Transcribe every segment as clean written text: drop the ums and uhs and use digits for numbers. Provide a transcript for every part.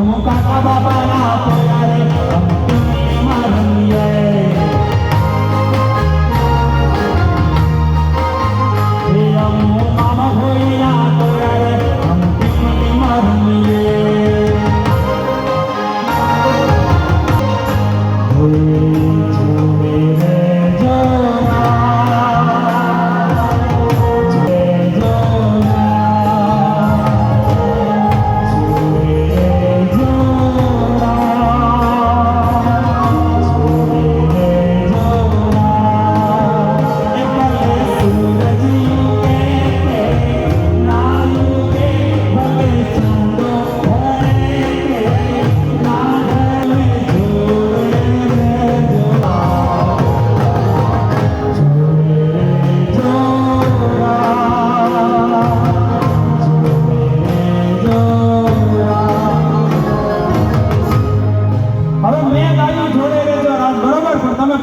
હું કાકા બાપાના પોયારે માં રમીએ હું મામા ભોઈના પોયારે માં રમીએ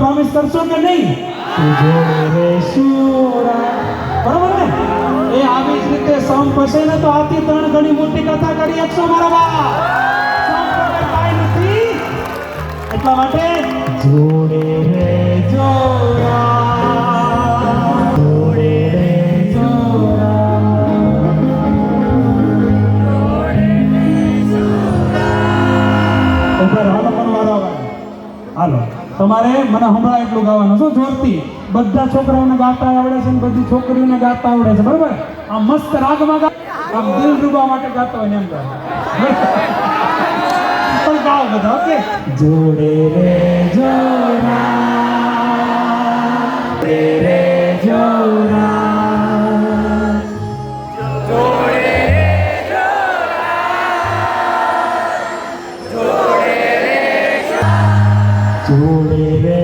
પ્રોમિસ કરશો કે નહીં જોડે રેશું બરોબર ને એ આવી જ રીતે સમ પસે ને તો આથી 3 ગણી મોટી કથા કરી શકશો મારા બા સમ પસે કાઈ નથી એટલા માટે જોડે રે જોડા જોડે રે જોડા જોડે રે જોડા ઉપર હાલો પણ મારો હાલો તમારે મને હમણાં એટલું ગાવાનું શું જોરથી બધા છોકરાઓને ગાતા આવડે છે ને બધી છોકરીઓને ગાતા આવડે છે બરોબર આ મસ્ત રાગમાં આમ દિલ ડૂબવા માટે ગાતો હોય ને એમ તો ગાઓ બધા ઓકે જોડે રે જોડા રે જોડા જોડે જોડે રે